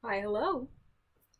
Hi, hello.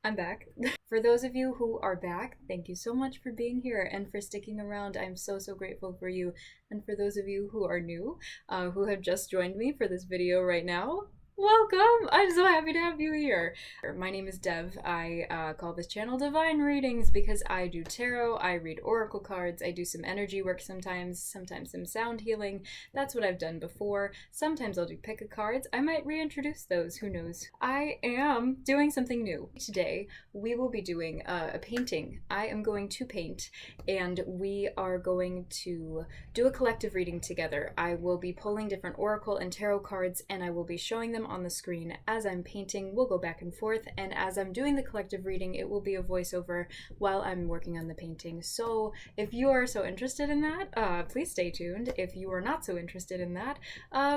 I'm back. For those of you who are back, thank you so much for being here and for sticking around. I'm so grateful for you. And for those of you who are new, who have just joined me for this video right now, welcome! I'm so happy to have you here. My name is Dev. I call this channel Divine Readings because I do tarot, I read oracle cards, I do some energy work sometimes some sound healing. That's what I've done before. Sometimes I'll do pick-a-cards. I might reintroduce those, who knows. I am doing something new. Today, we will be doing a painting. I am going to paint, and we are going to do a collective reading together. I will be pulling different oracle and tarot cards, and I will be showing them on the screen as I'm painting. We'll go back and forth, and as I'm doing the collective reading, it will be a voiceover while I'm working on the painting. So if you are so interested in that, please stay tuned. If you are not so interested in that,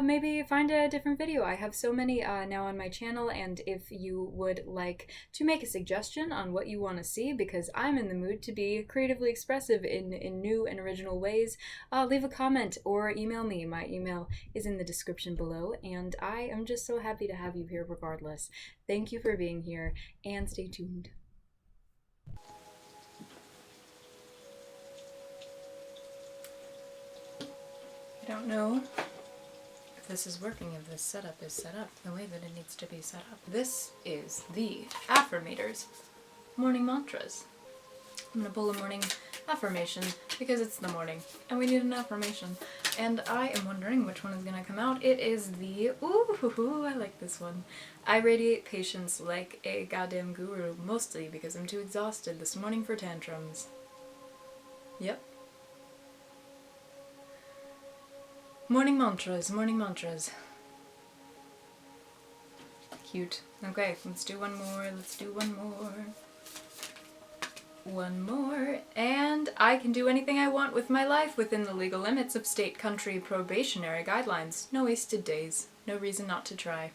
maybe find a different video. I have so many now on my channel, and if you would like to make a suggestion on what you want to see, because I'm in the mood to be creatively expressive in new and original ways, leave a comment or email me. My email is in the description below, and I am just so happy to have you here regardless. Thank you for being here, and stay tuned. I don't know if this is working, if this setup is set up the way that it needs to be set up. This is the Affirmators morning mantras. I'm gonna pull a morning affirmation because it's the morning and we need an affirmation. And I am wondering which one is gonna come out. It is the, ooh, I like this one. I radiate patience like a goddamn guru, mostly because I'm too exhausted this morning for tantrums. Yep. Morning mantras, morning mantras. Cute. Okay, let's do one more, let's do one more. One more, and I can do anything I want with my life within the legal limits of state, country, probationary guidelines. No wasted days. No reason not to try.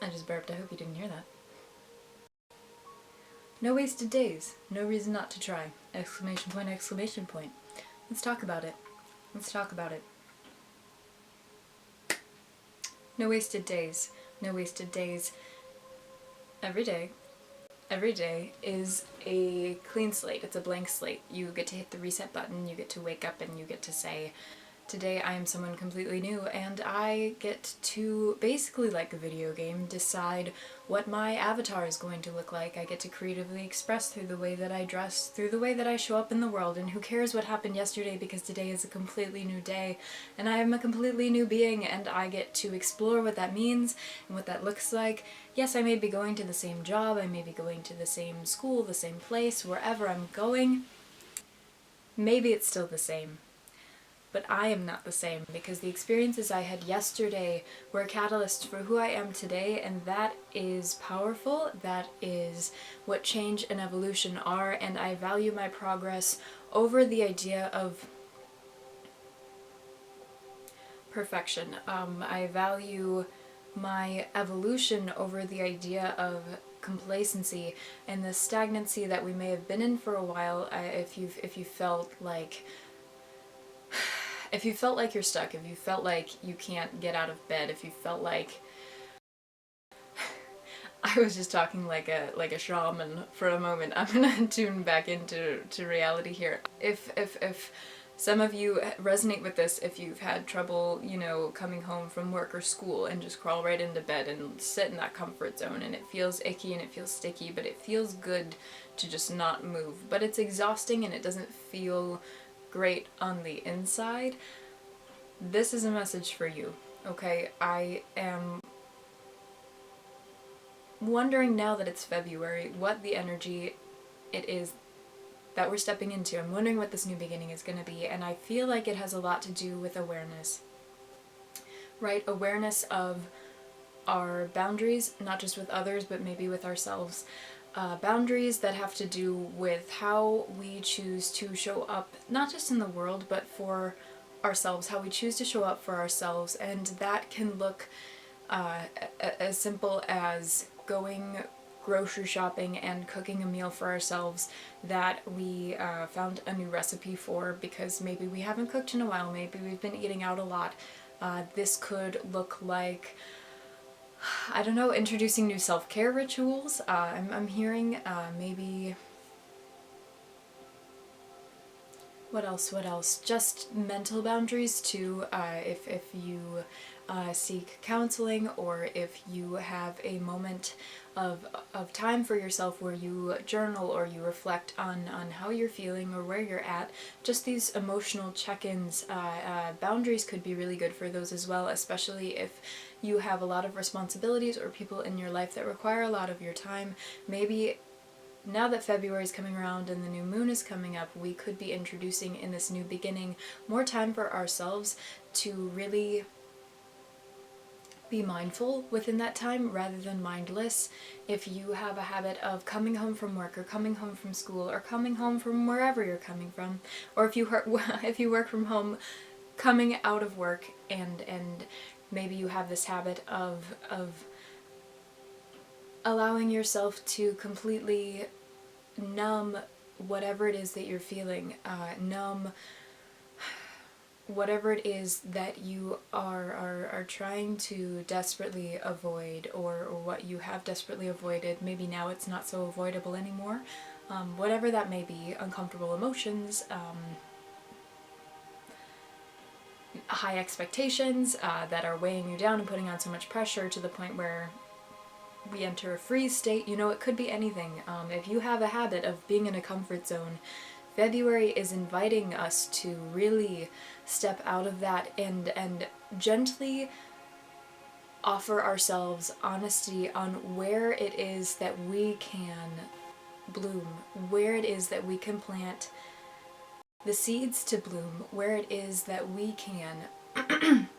I just burped. I hope you didn't hear that. No wasted days. No reason not to try. Exclamation point, exclamation point. Let's talk about it. Let's talk about it. No wasted days. No wasted days. Every day is a clean slate. It's a blank slate. You get to hit the reset button, you get to wake up, and you get to say, today I am someone completely new, and I get to, basically like a video game, decide what my avatar is going to look like. I get to creatively express through the way that I dress, through the way that I show up in the world, and who cares what happened yesterday, because today is a completely new day, and I am a completely new being, and I get to explore what that means and what that looks like. Yes, I may be going to the same job, I may be going to the same school, the same place, wherever I'm going. Maybe it's still the same. But I am not the same, because the experiences I had yesterday were a catalyst for who I am today, and that is powerful. That is what change and evolution are, and I value my progress over the idea of perfection. I value my evolution over the idea of complacency and the stagnancy that we may have been in for a while. If you felt like you're stuck, if you felt like you can't get out of bed, if you felt like I was just talking like a shaman for a moment. I'm gonna tune back into reality here. If some of you resonate with this, if you've had trouble, you know, coming home from work or school and just crawl right into bed and sit in that comfort zone, and it feels icky and it feels sticky, but it feels good to just not move. But it's exhausting and it doesn't feel great on the inside. This is a message for you, okay? I am wondering, now that it's February, what the energy it is that we're stepping into. I'm wondering what this new beginning is going to be, and I feel like it has a lot to do with awareness, right? Awareness of our boundaries, not just with others, but maybe with ourselves. Boundaries that have to do with how we choose to show up, not just in the world, but for ourselves, how we choose to show up for ourselves. And that can look as simple as going grocery shopping and cooking a meal for ourselves that we found a new recipe for because maybe we haven't cooked in a while, maybe we've been eating out a lot. This could look like I don't know, introducing new self-care rituals. I'm hearing maybe... What else? Just mental boundaries too. If you seek counseling, or if you have a moment of time for yourself where you journal or you reflect on how you're feeling or where you're at, just these emotional check-ins, boundaries could be really good for those as well, especially if you have a lot of responsibilities or people in your life that require a lot of your time. Maybe now that February is coming around and the new moon is coming up, we could be introducing in this new beginning more time for ourselves to really be mindful within that time rather than mindless. If you have a habit of coming home from work or coming home from school or coming home from wherever you're coming from, or if you work from home, coming out of work, and maybe you have this habit of allowing yourself to completely numb whatever it is that you're feeling, numb whatever it is that you are trying to desperately avoid, or what you have desperately avoided. Maybe now it's not so avoidable anymore. Whatever that may be, uncomfortable emotions, high expectations that are weighing you down and putting on so much pressure to the point where we enter a freeze state. You know, it could be anything. If you have a habit of being in a comfort zone, February is inviting us to really step out of that and gently offer ourselves honesty on where it is that we can bloom, where it is that we can plant the seeds to bloom, where it is that we can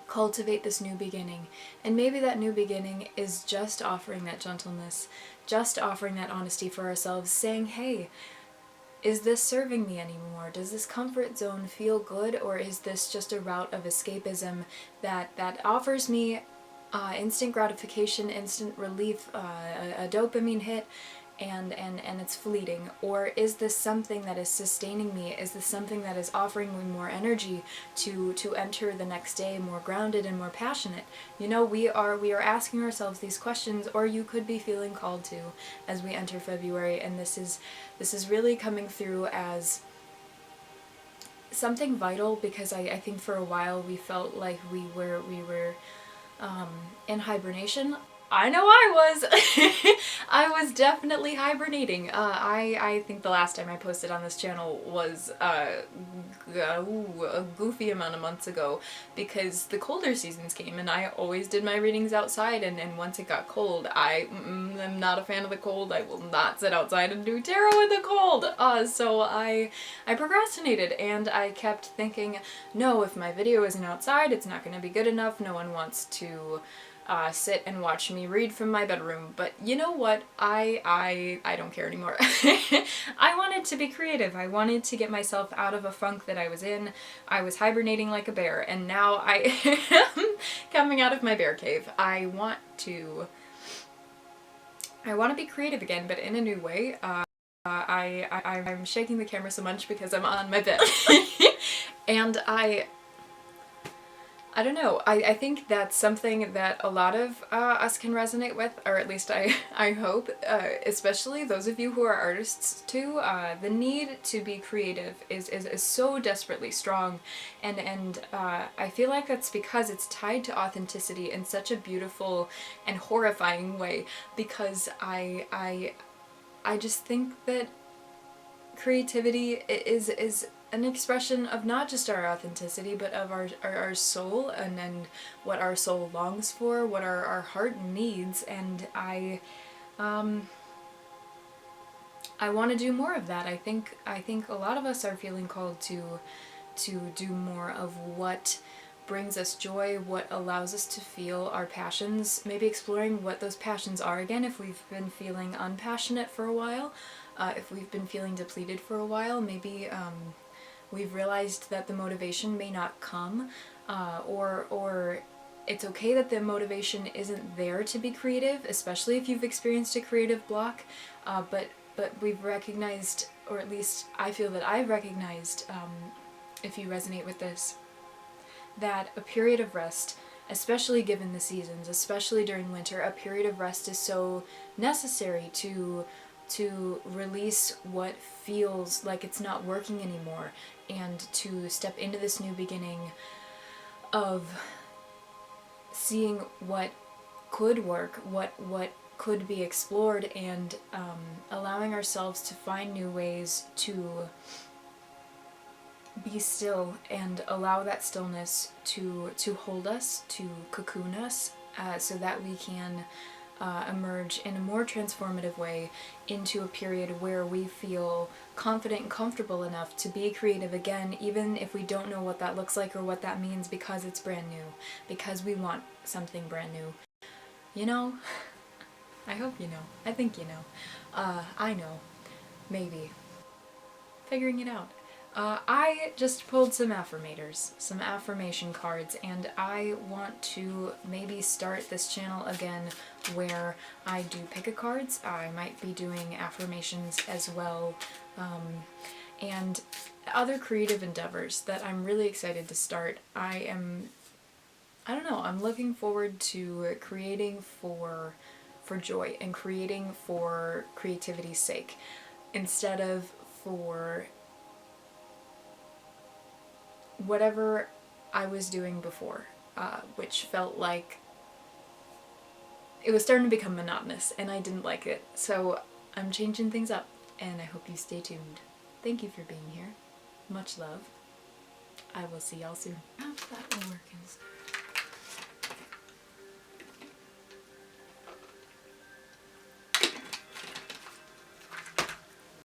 cultivate this new beginning. And maybe that new beginning is just offering that gentleness, just offering that honesty for ourselves, saying, hey, is this serving me anymore? Does this comfort zone feel good, or is this just a route of escapism that offers me instant gratification, instant relief, a dopamine hit, and it's fleeting? Or is this something that is sustaining me? Is this something that is offering me more energy to enter the next day more grounded and more passionate? You know, we are asking ourselves these questions, or you could be feeling called to, as we enter February, and this is really coming through as something vital, because I think for a while we felt like we were in hibernation. I know I was. I was definitely hibernating. I think the last time I posted on this channel was a goofy amount of months ago, because the colder seasons came and I always did my readings outside, and once it got cold, I am not a fan of the cold. I will not sit outside and do tarot in the cold. So I procrastinated, and I kept thinking, no, if my video isn't outside, it's not going to be good enough. No one wants to sit and watch me read from my bedroom. But you know what? I don't care anymore. I wanted to be creative. I wanted to get myself out of a funk that I was in. I was hibernating like a bear, and now I am coming out of my bear cave. I want to be creative again, but in a new way. I'm shaking the camera so much because I'm on my bed. And I don't know, I think that's something that a lot of us can resonate with, or at least I hope, especially those of you who are artists too. The need to be creative is so desperately strong, and I feel like that's because it's tied to authenticity in such a beautiful and horrifying way, because I just think that creativity is an expression of not just our authenticity, but of our soul, and what our soul longs for, what our heart needs. And I want to do more of that. I think a lot of us are feeling called to do more of what brings us joy, what allows us to feel our passions, maybe exploring what those passions are again if we've been feeling unpassionate for a while, if we've been feeling depleted for a while. Maybe we've realized that the motivation may not come, or it's okay that the motivation isn't there to be creative, especially if you've experienced a creative block, but we've recognized, or at least I feel that I've recognized, if you resonate with this, that a period of rest, especially given the seasons, especially during winter. A period of rest is so necessary to release what feels like it's not working anymore, and to step into this new beginning of seeing what could work, what could be explored, and allowing ourselves to find new ways to be still and allow that stillness to hold us, to cocoon us, so that we can emerge in a more transformative way into a period where we feel confident and comfortable enough to be creative again, even if we don't know what that looks like or what that means, because it's brand new, because we want something brand new. You know? I hope you know. I think you know. I know. Maybe. Figuring it out. I just pulled some affirmators, some affirmation cards, and I want to maybe start this channel again where I do pick-a-cards. I might be doing affirmations as well, and other creative endeavors that I'm really excited to start. I don't know, I'm looking forward to creating for joy and creating for creativity's sake instead of for whatever I was doing before, which felt like it was starting to become monotonous and I didn't like it. So I'm changing things up, and I hope you stay tuned. Thank you for being here. Much love. I will see y'all soon. How that will work instead.